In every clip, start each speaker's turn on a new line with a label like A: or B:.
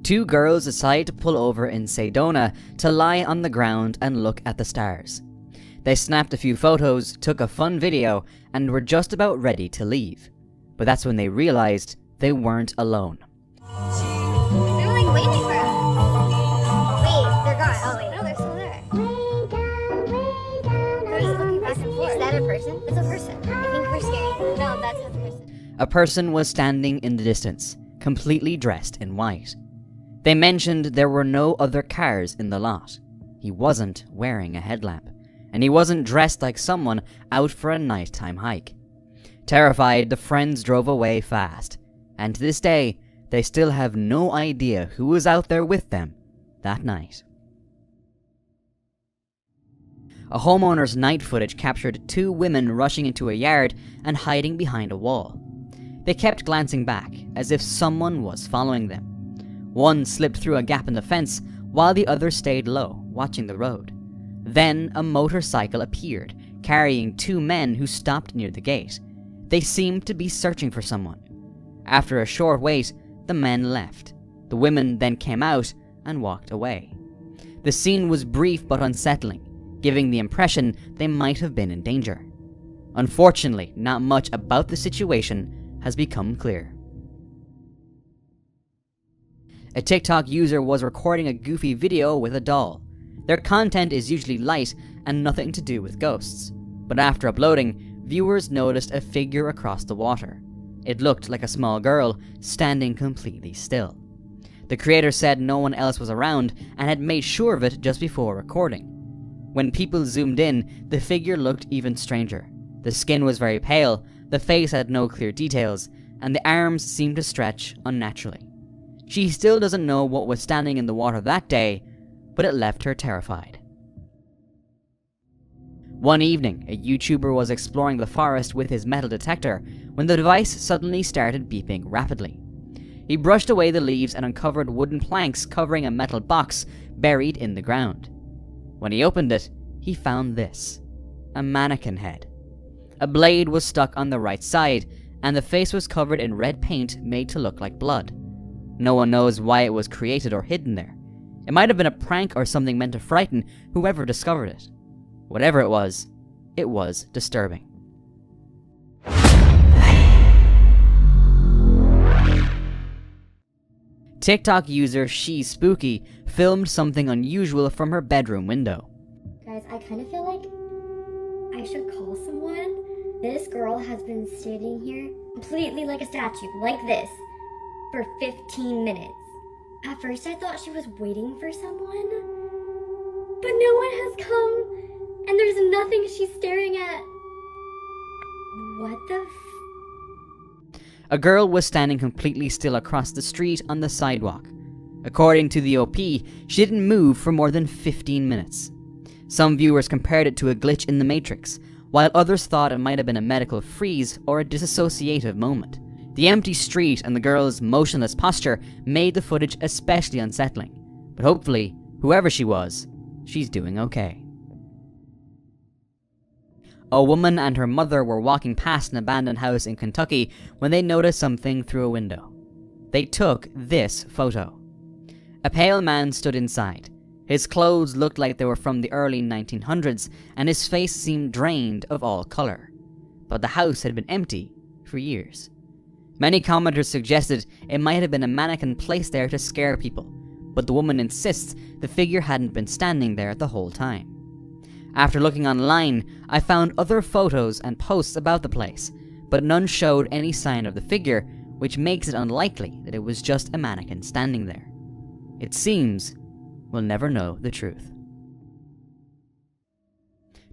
A: Two girls decided to pull over in Sedona to lie on the ground and look at the stars. They snapped a few photos, took a fun video, and were just about ready to leave. But that's when they realized they weren't alone.
B: They were like waiting for us. Wait, they're gone. Oh wait, no, they're still there. They're just looking back and forth. Is that a person? It's a person. I think we're scaring them. No, that's not the person.
A: A person was standing in the distance, completely dressed in white. They mentioned there were no other cars in the lot. He wasn't wearing a headlamp, and he wasn't dressed like someone out for a nighttime hike. Terrified, the friends drove away fast, and to this day, they still have no idea who was out there with them that night. A homeowner's night footage captured two women rushing into a yard and hiding behind a wall. They kept glancing back, as if someone was following them. One slipped through a gap in the fence, while the other stayed low, watching the road. Then a motorcycle appeared, carrying two men who stopped near the gate. They seemed to be searching for someone. After a short wait, the men left. The women then came out and walked away. The scene was brief but unsettling, giving the impression they might have been in danger. Unfortunately, not much about the situation has become clear. A TikTok user was recording a goofy video with a doll. Their content is usually light and nothing to do with ghosts, but after uploading, viewers noticed a figure across the water. It looked like a small girl, standing completely still. The creator said no one else was around and had made sure of it just before recording. When people zoomed in, the figure looked even stranger. The skin was very pale, the face had no clear details, and the arms seemed to stretch unnaturally. She still doesn't know what was standing in the water that day, but it left her terrified. One evening, a YouTuber was exploring the forest with his metal detector when the device suddenly started beeping rapidly. He brushed away the leaves and uncovered wooden planks covering a metal box buried in the ground. When he opened it, he found this: a mannequin head. A blade was stuck on the right side, and the face was covered in red paint made to look like blood. No one knows why it was created or hidden there. It might have been a prank or something meant to frighten whoever discovered it. Whatever it was disturbing. TikTok user She's Spooky filmed something unusual from her bedroom window.
B: Guys, I kind of feel like I should call someone. This girl has been standing here completely like a statue, like this, for 15 minutes. At first I thought she was waiting for someone, but no one has come, and there's nothing she's staring at. What the
A: A girl was standing completely still across the street on the sidewalk. According to the OP, she didn't move for more than 15 minutes. Some viewers compared it to a glitch in the Matrix, while others thought it might have been a medical freeze or a disassociative moment. The empty street and the girl's motionless posture made the footage especially unsettling, but hopefully, whoever she was, she's doing okay. A woman and her mother were walking past an abandoned house in Kentucky when they noticed something through a window. They took this photo. A pale man stood inside. His clothes looked like they were from the early 1900s, and his face seemed drained of all color. But the house had been empty for years. Many commenters suggested it might have been a mannequin placed there to scare people, but the woman insists the figure hadn't been standing there the whole time. After looking online, I found other photos and posts about the place, but none showed any sign of the figure, which makes it unlikely that it was just a mannequin standing there. It seems we'll never know the truth.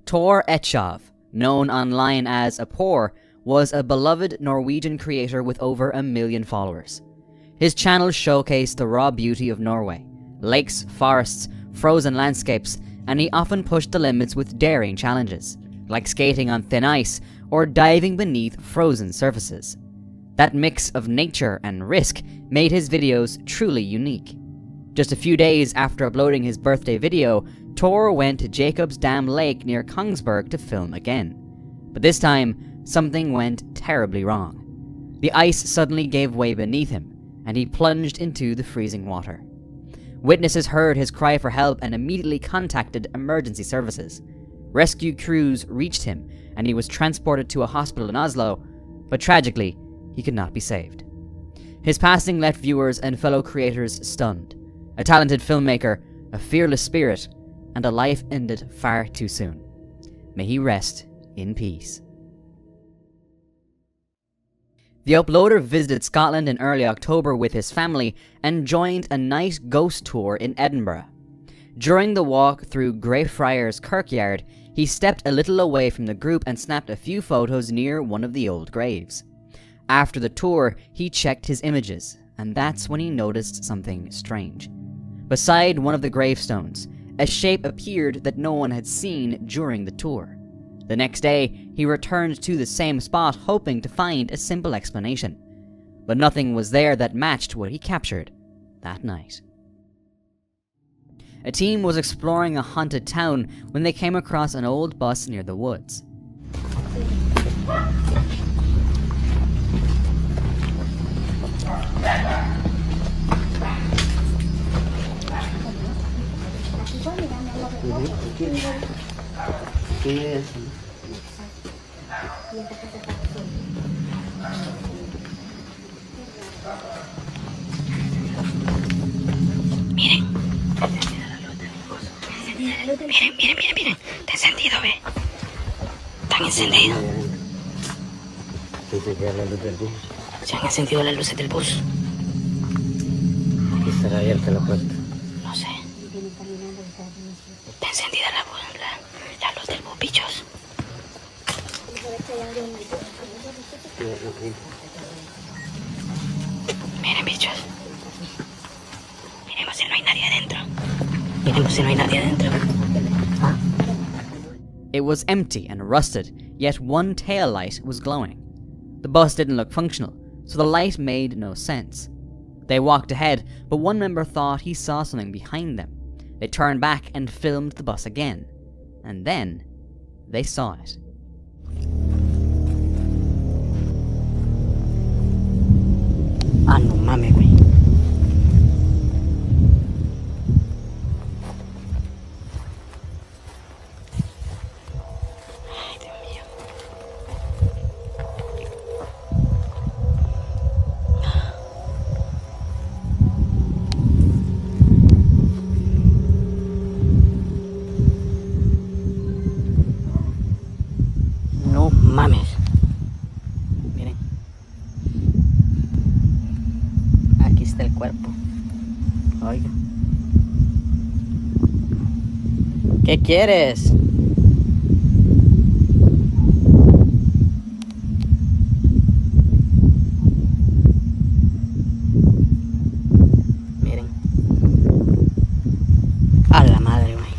A: Tor Etchov, known online as Apor, was a beloved Norwegian creator with over 1 million followers. His channel showcased the raw beauty of Norway, lakes, forests, frozen landscapes, and he often pushed the limits with daring challenges, like skating on thin ice or diving beneath frozen surfaces. That mix of nature and risk made his videos truly unique. Just a few days after uploading his birthday video, Tor went to Jacob's Dam Lake near Kongsberg to film again. But this time, something went terribly wrong. The ice suddenly gave way beneath him, and he plunged into the freezing water. Witnesses heard his cry for help and immediately contacted emergency services. Rescue crews reached him, and he was transported to a hospital in Oslo, but tragically, he could not be saved. His passing left viewers and fellow creators stunned. A talented filmmaker, a fearless spirit, and a life ended far too soon. May he rest in peace. The uploader visited Scotland in early October with his family and joined a night ghost tour in Edinburgh. During the walk through Greyfriars Kirkyard, he stepped a little away from the group and snapped a few photos near one of the old graves. After the tour, he checked his images, and that's when he noticed something strange. Beside one of the gravestones, a shape appeared that no one had seen during the tour. The next day, he returned to the same spot hoping to find a simple explanation. But nothing was there that matched what he captured that night. A team was exploring a haunted town when they came across an old bus near the woods.
C: Miren. Está encendido, ve. Están encendidos. Se han encendido las luces del bus.
D: ¿Estará abierta la puerta?
C: No sé. Está encendida la luz del bus, bichos. Miren, bichos. Miremos si no hay nadie adentro.
A: It was empty and rusted, yet one tail light was glowing. The bus didn't look functional, so the light made no sense. They walked ahead, but one member thought he saw something behind them. They turned back and filmed the bus again. And then, they saw it.
C: Ah, no mames, güey. No mames. Miren. Aquí está el cuerpo. Oiga. ¿Qué quieres? Miren. A la madre, güey.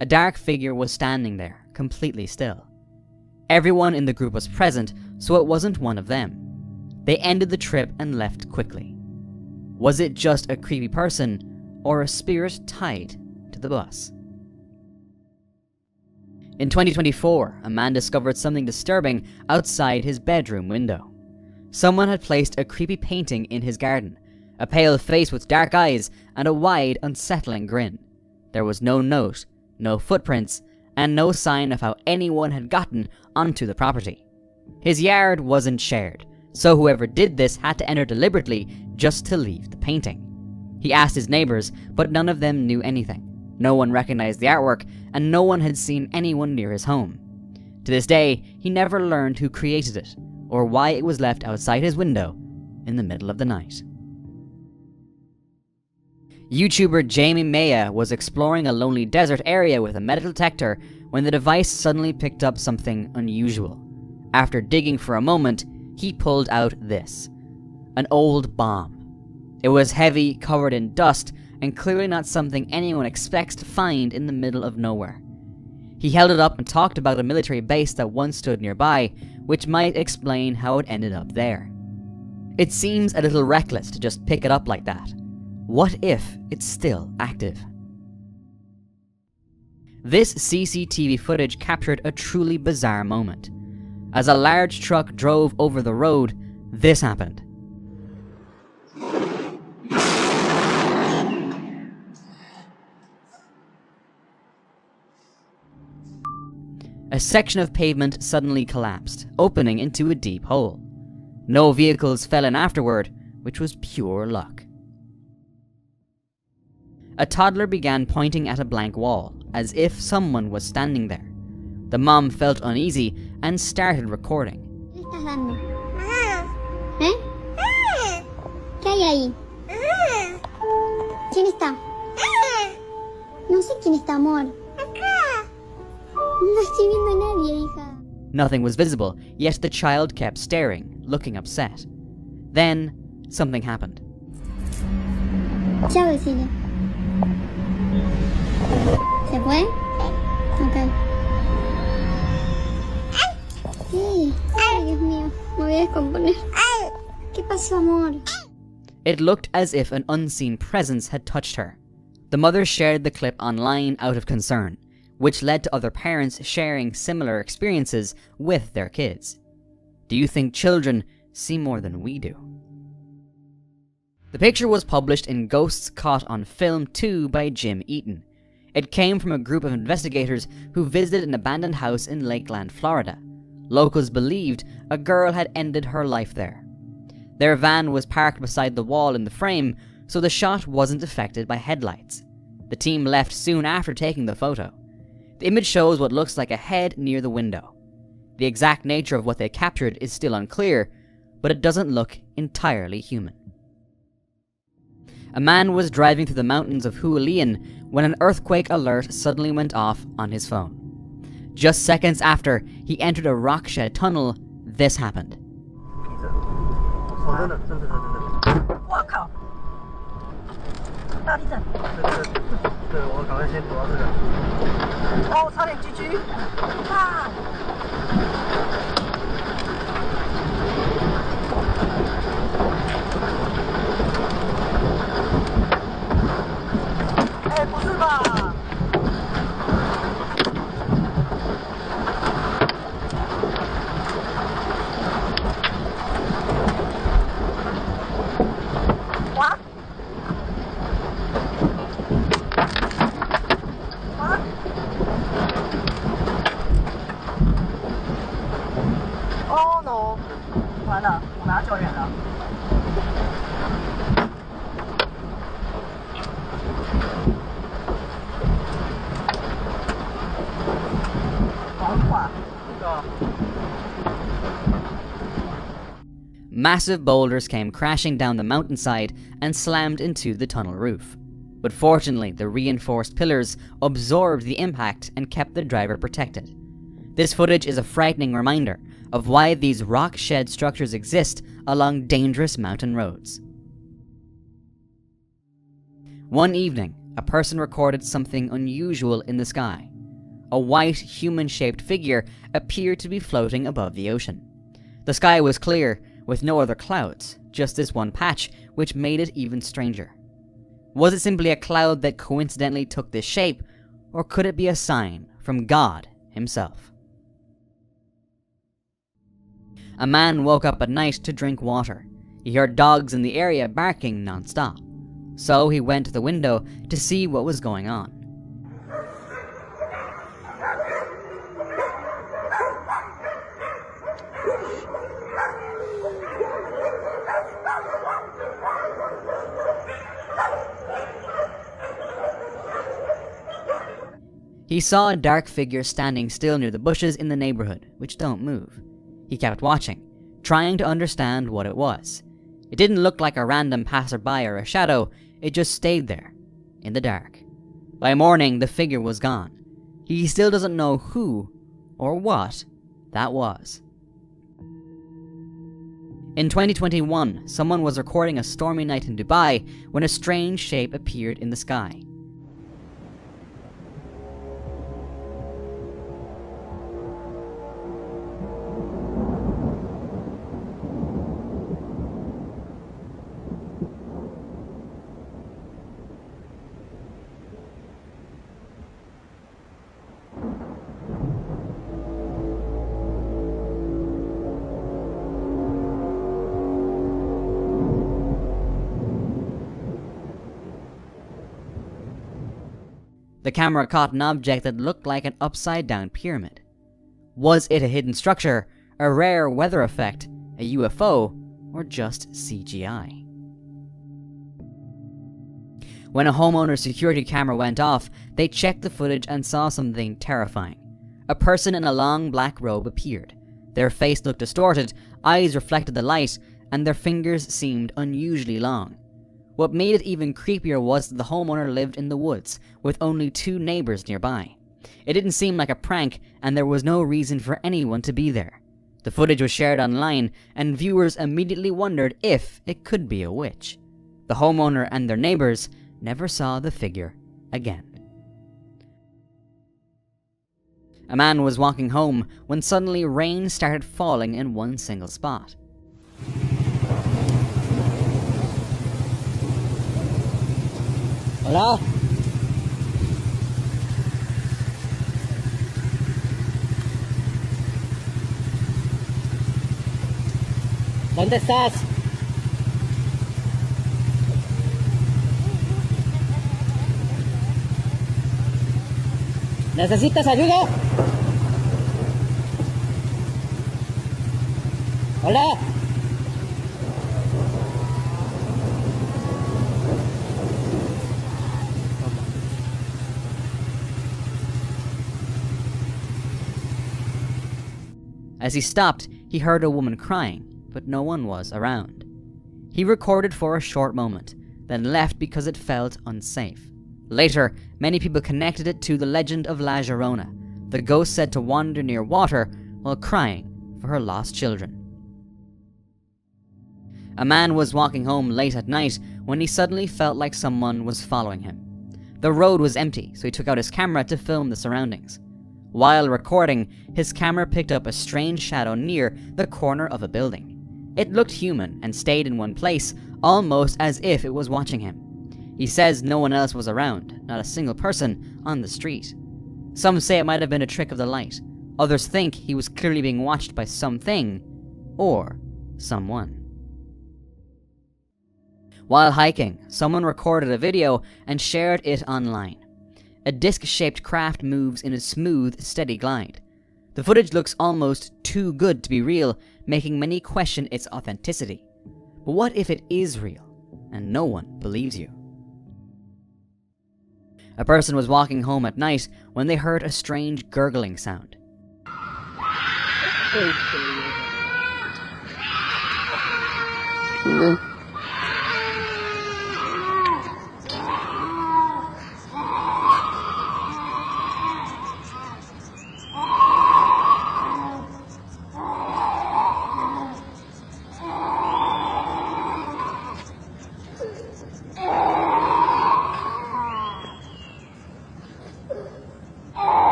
A: A dark figure was standing there, completely still. Everyone in the group was present, so it wasn't one of them. They ended the trip and left quickly. Was it just a creepy person, or a spirit tied to the bus? In 2024, a man discovered something disturbing outside his bedroom window. Someone had placed a creepy painting in his garden, a pale face with dark eyes and a wide, unsettling grin. There was no note, no footprints, and no sign of how anyone had gotten onto the property. His yard wasn't shared, so whoever did this had to enter deliberately just to leave the painting. He asked his neighbors, but none of them knew anything. No one recognized the artwork, and no one had seen anyone near his home. To this day, he never learned who created it, or why it was left outside his window in the middle of the night. YouTuber Jamie Maya was exploring a lonely desert area with a metal detector when the device suddenly picked up something unusual. After digging for a moment, he pulled out this: an old bomb. It was heavy, covered in dust, and clearly not something anyone expects to find in the middle of nowhere. He held it up and talked about a military base that once stood nearby, which might explain how it ended up there. It seems a little reckless to just pick it up like that. What if it's still active? This CCTV footage captured a truly bizarre moment. As a large truck drove over the road, this happened. A section of pavement suddenly collapsed, opening into a deep hole. No vehicles fell in afterward, which was pure luck. A toddler began pointing at a blank wall, as if someone was standing there. The mom felt uneasy and started recording.
B: ¿Qué estás dando? ¿Eh? ¿Qué hay ahí? ¿Quién está? No sé quién está, amor. No estoy viendo a nadie, hija.
A: Nothing was visible, yet the child kept staring, looking upset. Then, something happened.
B: Chao, decile. ¿Se fue? Ok. Sí. Ay, Dios mío. Me voy a descomponer. ¿Qué pasó, amor?
A: It looked as if an unseen presence had touched her. The mother shared the clip online out of concern, which led to other parents sharing similar experiences with their kids. Do you think children see more than we do? The picture was published in Ghosts Caught on Film 2 by Jim Eaton. It came from a group of investigators who visited an abandoned house in Lakeland, Florida. Locals believed a girl had ended her life there. Their van was parked beside the wall in the frame, so the shot wasn't affected by headlights. The team left soon after taking the photo. The image shows what looks like a head near the window. The exact nature of what they captured is still unclear, but it doesn't look entirely human. A man was driving through the mountains of Hualien when an earthquake alert suddenly went off on his phone. Just seconds after he entered a rock shed tunnel, this happened. Massive boulders came crashing down the mountainside and slammed into the tunnel roof. But fortunately, the reinforced pillars absorbed the impact and kept the driver protected. This footage is a frightening reminder of why these rock shed structures exist along dangerous mountain roads. One evening, a person recorded something unusual in the sky. A white, human-shaped figure appeared to be floating above the ocean. The sky was clear, with no other clouds, just this one patch, which made it even stranger. Was it simply a cloud that coincidentally took this shape, or could it be a sign from God himself? A man woke up at night to drink water. He heard dogs in the area barking non-stop. So he went to the window to see what was going on. He saw a dark figure standing still near the bushes in the neighborhood, which don't move. He kept watching, trying to understand what it was. It didn't look like a random passerby or a shadow, it just stayed there, in the dark. By morning, the figure was gone. He still doesn't know who or what that was. In 2021, someone was recording a stormy night in Dubai when a strange shape appeared in the sky. The camera caught an object that looked like an upside-down pyramid. Was it a hidden structure, a rare weather effect, a UFO, or just CGI? When a homeowner's security camera went off, they checked the footage and saw something terrifying. A person in a long black robe appeared. Their face looked distorted, eyes reflected the light, and their fingers seemed unusually long. What made it even creepier was that the homeowner lived in the woods, with only 2 neighbors nearby. It didn't seem like a prank, and there was no reason for anyone to be there. The footage was shared online, and viewers immediately wondered if it could be a witch. The homeowner and their neighbors never saw the figure again. A man was walking home when suddenly rain started falling in one single spot.
C: Hola. ¿Dónde estás? ¿Necesitas ayuda? Hola.
A: As he stopped, he heard a woman crying, but no one was around. He recorded for a short moment, then left because it felt unsafe. Later, many people connected it to the legend of La Llorona, the ghost said to wander near water while crying for her lost children. A man was walking home late at night when he suddenly felt like someone was following him. The road was empty, so he took out his camera to film the surroundings. While recording, his camera picked up a strange shadow near the corner of a building. It looked human and stayed in one place, almost as if it was watching him. He says no one else was around, not a single person on the street. Some say it might have been a trick of the light. Others think he was clearly being watched by something or someone. While hiking, someone recorded a video and shared it online. A disc-shaped craft moves in a smooth, steady glide. The footage looks almost too good to be real, making many question its authenticity. But what if it is real, and no one believes you? A person was walking home at night when they heard a strange gurgling sound.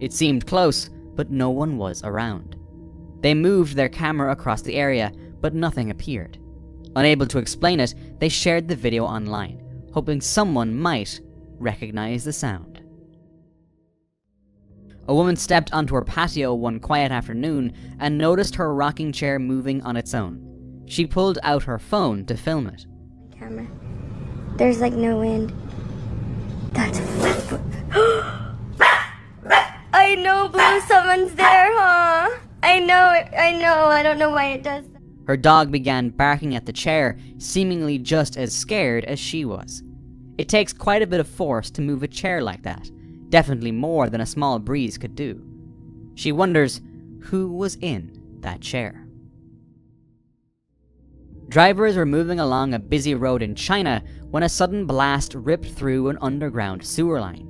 A: It seemed close, but no one was around. They moved their camera across the area, but nothing appeared. Unable to explain it, they shared the video online, hoping someone might recognize the sound. A woman stepped onto her patio one quiet afternoon and noticed her rocking chair moving on its own. She pulled out her phone to film it.
B: Camera. There's like no wind. That's I know, Blue, someone's there, huh? I know, I don't know why it does that.
A: Her dog began barking at the chair, seemingly just as scared as she was. It takes quite a bit of force to move a chair like that, definitely more than a small breeze could do. She wonders who was in that chair. Drivers were moving along a busy road in China when a sudden blast ripped through an underground sewer line.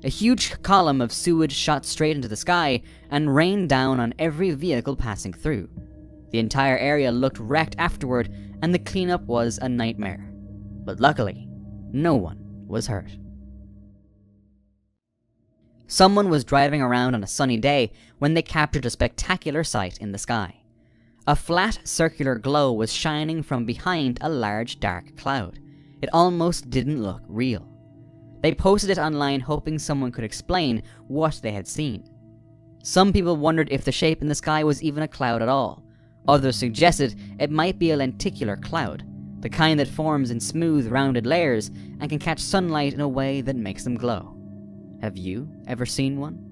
A: A huge column of sewage shot straight into the sky and rained down on every vehicle passing through. The entire area looked wrecked afterward, and the cleanup was a nightmare. But luckily, no one was hurt. Someone was driving around on a sunny day when they captured a spectacular sight in the sky. A flat, circular glow was shining from behind a large, dark cloud. It almost didn't look real. They posted it online hoping someone could explain what they had seen. Some people wondered if the shape in the sky was even a cloud at all. Others suggested it might be a lenticular cloud, the kind that forms in smooth, rounded layers and can catch sunlight in a way that makes them glow. Have you ever seen one?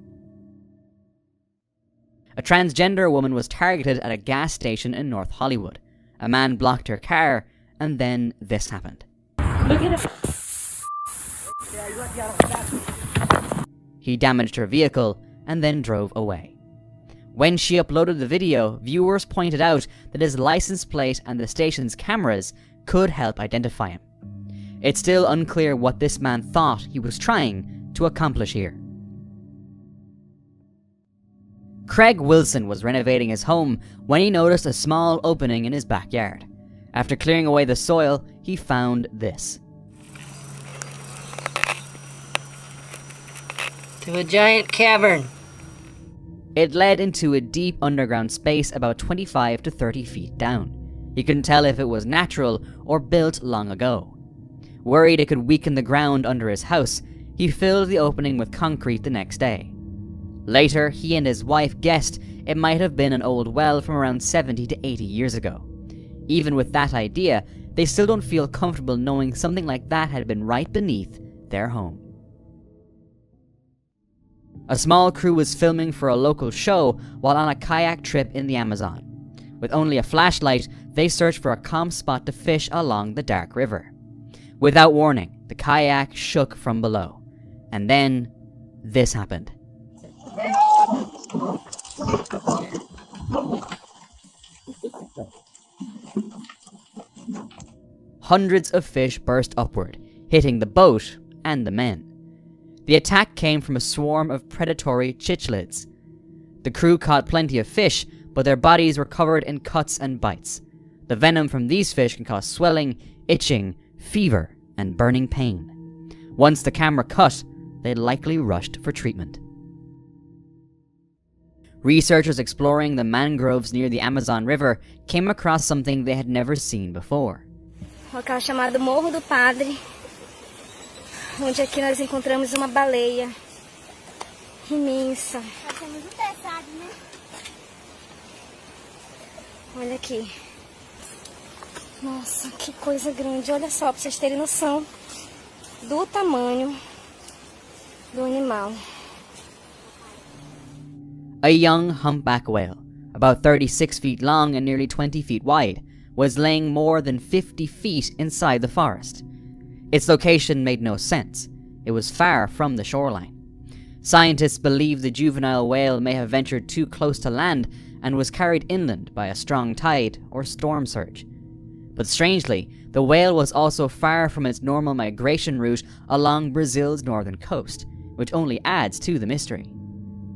A: A transgender woman was targeted at a gas station in North Hollywood. A man blocked her car, and then this happened.
C: Look at it.
A: He damaged her vehicle and then drove away. When she uploaded the video, viewers pointed out that his license plate and the station's cameras could help identify him. It's still unclear what this man thought he was trying to accomplish here. Craig Wilson was renovating his home when he noticed a small opening in his backyard. After clearing away the soil, he found this.
C: To a giant cavern.
A: It led into a deep underground space about 25 to 30 feet down. He couldn't tell if it was natural or built long ago. Worried it could weaken the ground under his house, he filled the opening with concrete the next day. Later, he and his wife guessed it might have been an old well from around 70 to 80 years ago. Even with that idea, they still don't feel comfortable knowing something like that had been right beneath their home. A small crew was filming for a local show while on a kayak trip in the Amazon. With only a flashlight, they searched for a calm spot to fish along the dark river. Without warning, the kayak shook from below. And then, this happened. Hundreds of fish burst upward, hitting the boat and the men. The attack came from a swarm of predatory cichlids. The crew caught plenty of fish, but their bodies were covered in cuts and bites. The venom from these fish can cause swelling, itching, fever, and burning pain. Once the camera cut, they likely rushed for treatment. Researchers exploring the mangroves near the Amazon River came across something they had never seen before.
D: Um local chamado Morro do Padre, onde aqui nós encontramos uma baleia imensa.
B: Nós temos pesado, né?
D: Olha aqui. Nossa, que coisa grande. Olha só, pra vocês terem noção do tamanho do animal.
A: A young humpback whale, about 36 feet long and nearly 20 feet wide, was laying more than 50 feet inside the forest. Its location made no sense. It was far from the shoreline. Scientists believe the juvenile whale may have ventured too close to land and was carried inland by a strong tide or storm surge. But strangely, the whale was also far from its normal migration route along Brazil's northern coast, which only adds to the mystery.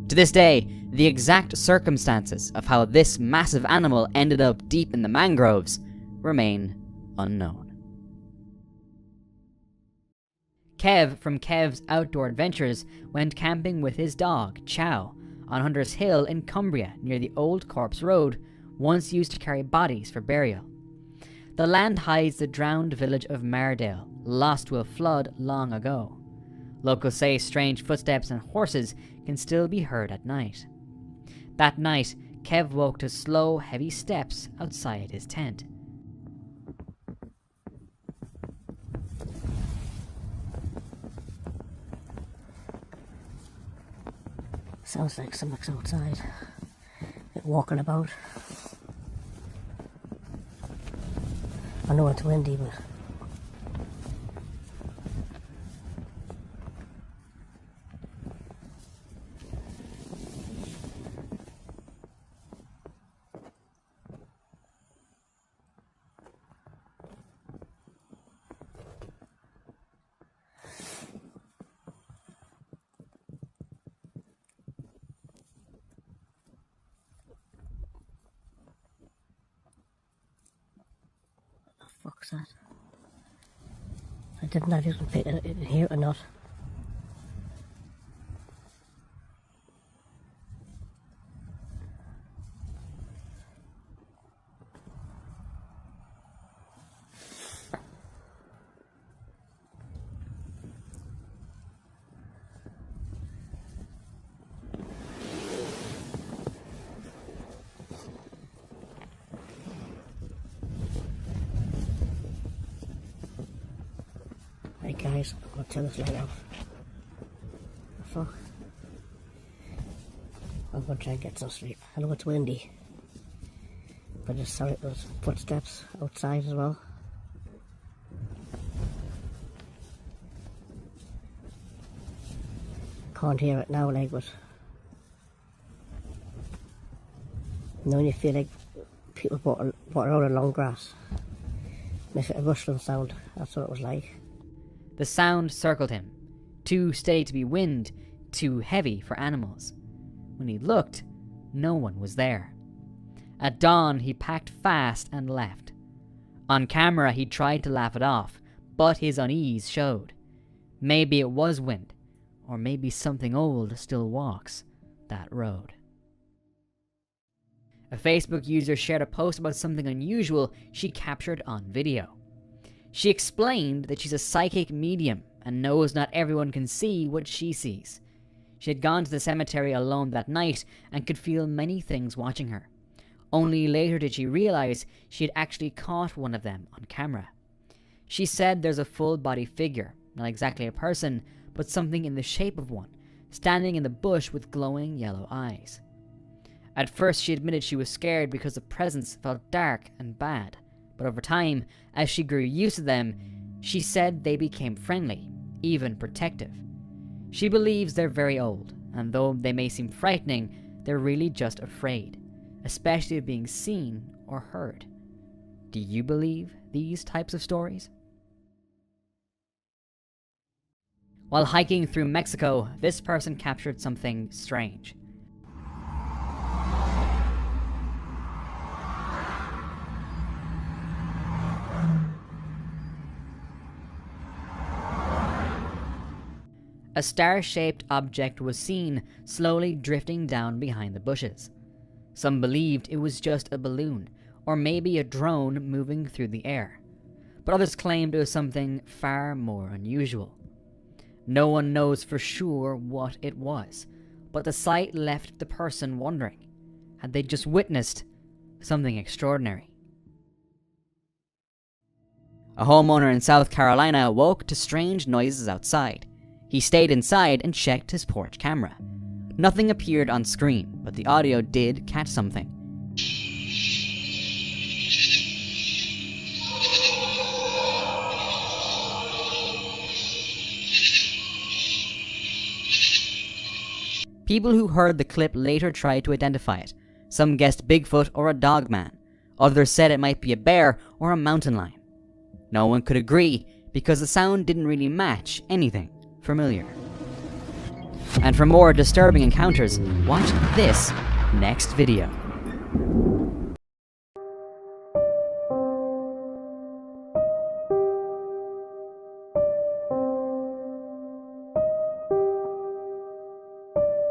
A: To this day, the exact circumstances of how this massive animal ended up deep in the mangroves remain unknown. Kev from Kev's Outdoor Adventures went camping with his dog, Chow, on Hunter's Hill in Cumbria near the Old Corpse Road, once used to carry bodies for burial. The land hides the drowned village of Mardale, lost to a flood long ago. Locals say strange footsteps and horses can still be heard at night. That night, Kev woke to slow, heavy steps outside his tent.
C: Sounds like someone's outside. They're walking about. I know it's windy, but fuck's that? I didn't know if you can pick it in here or not. Hey guys, I'm going to turn this light off. Fuck. I'm going to try and get some sleep. I know it's windy, but just sorry, there's footsteps outside as well. Can't hear it now, like, but you know when you feel like people walking around in long grass, make it a rustling sound. That's what it was like.
A: The sound circled him, too steady to be wind, too heavy for animals. When he looked, no one was there. At dawn, he packed fast and left. On camera, he tried to laugh it off, but his unease showed. Maybe it was wind, or maybe something old still walks that road. A Facebook user shared a post about something unusual she captured on video. She explained that she's a psychic medium and knows not everyone can see what she sees. She had gone to the cemetery alone that night and could feel many things watching her. Only later did she realize she had actually caught one of them on camera. She said there's a full-body figure, not exactly a person, but something in the shape of one, standing in the bush with glowing yellow eyes. At first she admitted she was scared because the presence felt dark and bad. But over time, as she grew used to them, she said they became friendly, even protective. She believes they're very old, and though they may seem frightening, they're really just afraid, especially of being seen or heard. Do you believe these types of stories? While hiking through Mexico, this person captured something strange. A star-shaped object was seen slowly drifting down behind the bushes. Some believed it was just a balloon, or maybe a drone moving through the air, but others claimed it was something far more unusual. No one knows for sure what it was, but the sight left the person wondering, had they just witnessed something extraordinary? A homeowner in South Carolina woke to strange noises outside. He stayed inside and checked his porch camera. Nothing appeared on screen, but the audio did catch something. People who heard the clip later tried to identify it. Some guessed Bigfoot or a dogman. Others said it might be a bear or a mountain lion. No one could agree because the sound didn't really match anything familiar. And for more disturbing encounters, watch this next video.